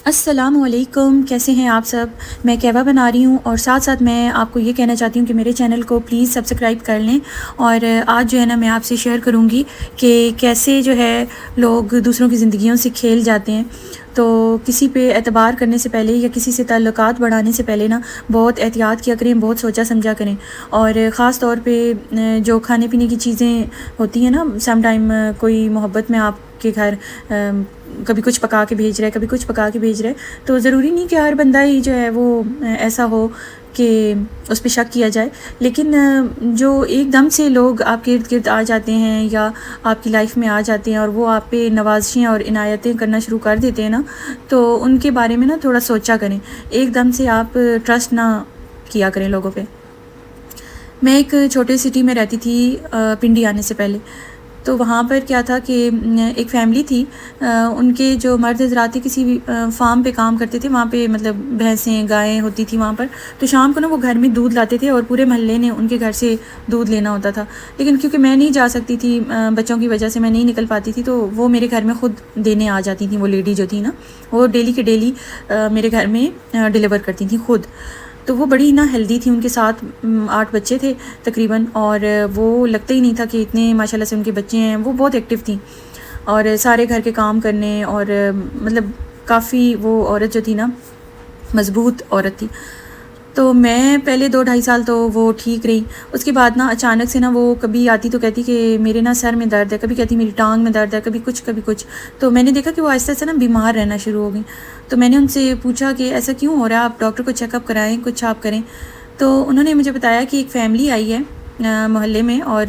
السلام علیکم، کیسے ہیں آپ سب؟ میں کیوا بنا رہی ہوں اور ساتھ ساتھ میں آپ کو یہ کہنا چاہتی ہوں کہ میرے چینل کو پلیز سبسکرائب کر لیں۔ اور آج جو ہے نا میں آپ سے شیئر کروں گی کہ کیسے جو ہے لوگ دوسروں کی زندگیوں سے کھیل جاتے ہیں۔ تو کسی پہ اعتبار کرنے سے پہلے یا کسی سے تعلقات بڑھانے سے پہلے نا بہت احتیاط کیا کریں، بہت سوچا سمجھا کریں۔ اور خاص طور پہ جو کھانے پینے کی چیزیں ہوتی ہیں نا، سم ٹائم کوئی محبت میں آپ کے گھر کبھی کچھ پکا کے بھیج رہا ہے، کبھی کچھ پکا کے بھیج رہا ہے، تو ضروری نہیں کہ ہر بندہ ہی جو ہے وہ ایسا ہو کہ اس پہ شک کیا جائے۔ لیکن جو ایک دم سے لوگ آپ کے ارد گرد آ جاتے ہیں یا آپ کی لائف میں آ جاتے ہیں اور وہ آپ پہ نوازشیں اور عنایتیں کرنا شروع کر دیتے ہیں نا، تو ان کے بارے میں نا تھوڑا سوچا کریں، ایک دم سے آپ ٹرسٹ نہ کیا کریں لوگوں پہ۔ میں ایک چھوٹے سٹی میں رہتی تھی پنڈی آنے سے پہلے۔ تو وہاں پر کیا تھا کہ ایک فیملی تھی، ان کے جو مرد حضرات تھے کسی فارم پہ کام کرتے تھے، وہاں پہ مطلب بھینسیں گائیں ہوتی تھی وہاں پر۔ تو شام کو نا وہ گھر میں دودھ لاتے تھے اور پورے محلے نے ان کے گھر سے دودھ لینا ہوتا تھا۔ لیکن کیونکہ میں نہیں جا سکتی تھی، بچوں کی وجہ سے میں نہیں نکل پاتی تھی، تو وہ میرے گھر میں خود دینے آ جاتی تھیں۔ وہ لیڈی جو تھی نا، وہ ڈیلی کے ڈیلی میرے گھر میں ڈیلیور کرتی تھیں خود۔ تو وہ بڑی نا ہیلدی تھی، ان کے ساتھ 8 بچے تھے تقریباً، اور وہ لگتا ہی نہیں تھا کہ اتنے ماشاء اللہ سے ان کے بچے ہیں۔ وہ بہت ایکٹیو تھیں اور سارے گھر کے کام کرنے، اور مطلب کافی وہ عورت جو تھی نا مضبوط عورت تھی۔ تو میں پہلے 2-2.5 سال تو وہ ٹھیک رہی۔ اس کے بعد نا اچانک سے نا وہ کبھی آتی تو کہتی کہ میرے نا سر میں درد ہے، کبھی کہتی میری ٹانگ میں درد ہے، کبھی کچھ۔ تو میں نے دیکھا کہ وہ آہستہ آہستہ نا بیمار رہنا شروع ہو گئی۔ تو میں نے ان سے پوچھا کہ ایسا کیوں ہو رہا ہے، آپ ڈاکٹر کو چیک اپ کرائیں، کچھ آپ کریں۔ تو انہوں نے مجھے بتایا کہ ایک فیملی آئی ہے محلے میں، اور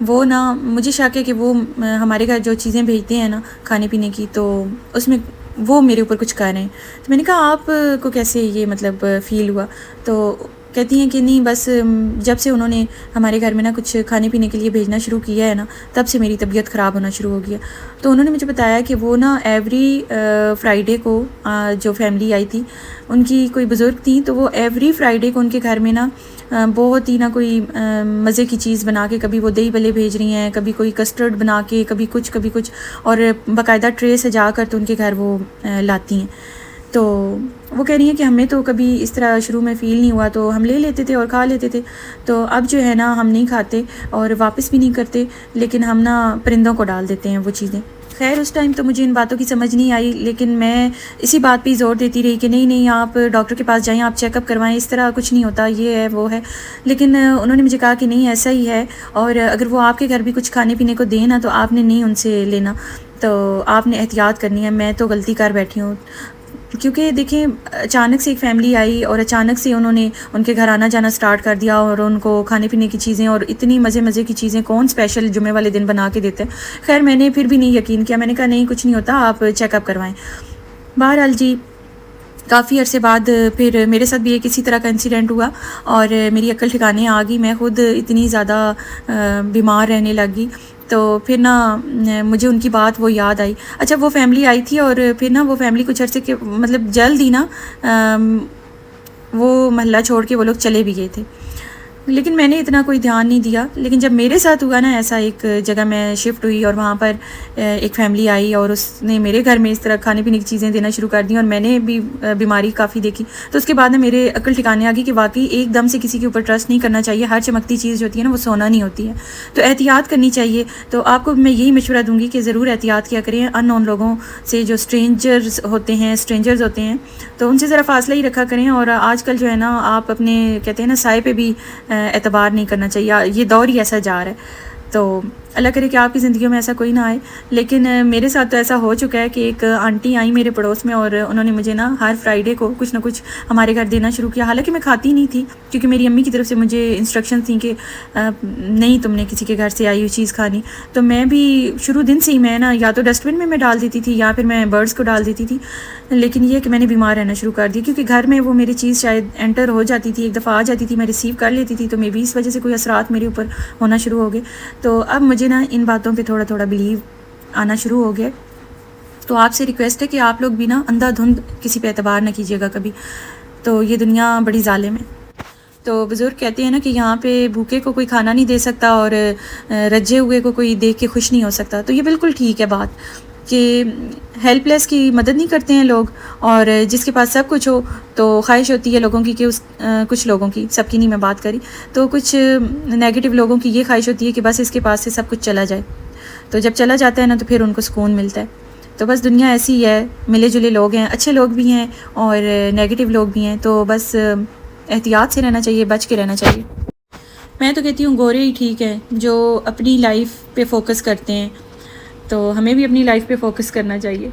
وہ نا مجھے شک ہے کہ وہ ہمارے گھر جو چیزیں بھیجتے ہیں نا کھانے پینے کی، تو اس میں وہ میرے اوپر کچھ کر رہے ہیں۔ تو میں نے کہا آپ کو کیسے یہ مطلب فیل ہوا؟ تو کہتی ہیں کہ نہیں، بس جب سے انہوں نے ہمارے گھر میں نا کچھ کھانے پینے کے لیے بھیجنا شروع کیا ہے نا، تب سے میری طبیعت خراب ہونا شروع ہو گیا۔ تو انہوں نے مجھے بتایا کہ وہ نا ایوری فرائیڈے کو، جو فیملی آئی تھی ان کی کوئی بزرگ تھیں، تو وہ ایوری فرائیڈے کو ان کے گھر میں نا بہت ہی نا کوئی مزے کی چیز بنا کے، کبھی وہ دہی بلے بھیج رہی ہیں، کبھی کوئی کسٹرڈ بنا کے، کبھی کچھ، اور باقاعدہ ٹرے سجا کر تو ان کے گھر وہ لاتی ہیں۔ تو وہ کہہ رہی ہیں کہ ہمیں تو کبھی اس طرح شروع میں فیل نہیں ہوا، تو ہم لے لیتے تھے اور کھا لیتے تھے۔ تو اب جو ہے نا ہم نہیں کھاتے اور واپس بھی نہیں کرتے، لیکن ہم نا پرندوں کو ڈال دیتے ہیں وہ چیزیں۔ خیر اس ٹائم تو مجھے ان باتوں کی سمجھ نہیں آئی، لیکن میں اسی بات پہ زور دیتی رہی کہ نہیں آپ ڈاکٹر کے پاس جائیں، آپ چیک اپ کروائیں، اس طرح کچھ نہیں ہوتا، یہ ہے وہ ہے۔ لیکن انہوں نے مجھے کہا کہ نہیں ایسا ہی ہے، اور اگر وہ آپ کے گھر بھی کچھ کھانے پینے کو دیں نا، تو آپ نے نہیں ان سے لینا، تو آپ نے احتیاط کرنی ہے۔ میں تو غلطی کر بیٹھی ہوں، کیونکہ دیکھیں اچانک سے ایک فیملی آئی اور اچانک سے انہوں نے ان کے گھر آنا جانا سٹارٹ کر دیا، اور ان کو کھانے پینے کی چیزیں اور اتنی مزے کی چیزیں کون اسپیشل جمعے والے دن بنا کے دیتے ہیں۔ خیر میں نے پھر بھی نہیں یقین کیا، میں نے کہا نہیں کچھ نہیں ہوتا، آپ چیک اپ کروائیں۔ بہرحال جی کافی عرصے بعد پھر میرے ساتھ بھی ایک اسی طرح کا انسیڈنٹ ہوا، اور میری عقل ٹھکانے آ گئی، میں خود اتنی زیادہ بیمار رہنے لگ گئی۔ تو پھر نا مجھے ان کی بات وہ یاد آئی۔ اچھا وہ فیملی آئی تھی، اور پھر نا وہ فیملی کچھ عرصے کے مطلب جلد ہی نا وہ محلہ چھوڑ کے وہ لوگ چلے بھی گئے تھے، لیکن میں نے اتنا کوئی دھیان نہیں دیا۔ لیکن جب میرے ساتھ ہوا نا ایسا، ایک جگہ میں شفٹ ہوئی اور وہاں پر ایک فیملی آئی اور اس نے میرے گھر میں اس طرح کھانے پینے کی چیزیں دینا شروع کر دیں، اور میں نے بھی بیماری کافی دیکھی۔ تو اس کے بعد نا میرے عقل ٹھکانے آ گئی کہ واقعی ایک دم سے کسی کے اوپر ٹرسٹ نہیں کرنا چاہیے، ہر چمکتی چیز جو ہوتی ہے نا وہ سونا نہیں ہوتی ہے، تو احتیاط کرنی چاہیے۔ تو آپ کو میں یہی مشورہ دوں گی کہ ضرور احتیاط کیا کریں ان نون لوگوں سے، جو اسٹرینجرز ہوتے ہیں تو ان سے ذرا فاصلہ ہی رکھا کریں۔ اور آج کل جو ہے نا آپ اپنے کہتے ہیں نا سائے پہ بھی اعتبار نہیں کرنا چاہیے، یہ دور ہی ایسا جا رہا ہے۔ تو اللہ کرے کہ آپ کی زندگیوں میں ایسا کوئی نہ آئے، لیکن میرے ساتھ تو ایسا ہو چکا ہے کہ ایک آنٹی آئیں میرے پڑوس میں، اور انہوں نے مجھے نا ہر فرائیڈے کو کچھ نہ کچھ ہمارے گھر دینا شروع کیا۔ حالانکہ میں کھاتی نہیں تھی، کیونکہ میری امی کی طرف سے مجھے انسٹرکشن تھیں کہ نہیں تم نے کسی کے گھر سے آئی ہوئی چیز کھانی۔ تو میں بھی شروع دن سے ہی میں نا یا تو ڈسٹ بن میں ڈال دیتی تھی، یا پھر میں برڈز کو ڈال دیتی تھی۔ لیکن یہ کہ میں نے بیمار رہنا شروع کر دیا، کیونکہ گھر میں وہ میری چیز شاید انٹر ہو جاتی تھی، ایک دفعہ آ جاتی تھی، میں ریسیو کر لیتی تھی، تو میں بھی اس وجہ سے کوئی اثرات میرے اوپر ہونا شروع ہو گئے۔ تو اب مجھے نا ان باتوں پہ تھوڑا بلیو آنا شروع ہو گیا۔ تو آپ سے ریکویسٹ ہے کہ آپ لوگ بھی نا اندھا دھند کسی پہ اعتبار نہ کیجیے گا کبھی، تو یہ دنیا بڑی ظالم ہے۔ تو بزرگ کہتے ہیں نا کہ یہاں پہ بھوکے کو کوئی کھانا نہیں دے سکتا، اور رجے ہوئے کو کوئی دیکھ کے خوش نہیں ہو سکتا، تو یہ بالکل ٹھیک ہے بات۔ کہ ہیلپ لیس کی مدد نہیں کرتے ہیں لوگ، اور جس کے پاس سب کچھ ہو تو خواہش ہوتی ہے لوگوں کی کہ کچھ لوگوں کی، سب کی نہیں میں بات کری، تو کچھ نیگیٹو لوگوں کی یہ خواہش ہوتی ہے کہ بس اس کے پاس سے سب کچھ چلا جائے، تو جب چلا جاتا ہے نا تو پھر ان کو سکون ملتا ہے۔ تو بس دنیا ایسی ہی ہے، ملے جلے لوگ ہیں، اچھے لوگ بھی ہیں اور نیگیٹو لوگ بھی ہیں، تو بس احتیاط سے رہنا چاہیے، بچ کے رہنا چاہیے۔ میں تو کہتی ہوں گورے ہی ٹھیک ہیں جو اپنی لائف پہ فوکس کرتے ہیں، تو ہمیں بھی اپنی لائف پہ فوکس کرنا چاہیے۔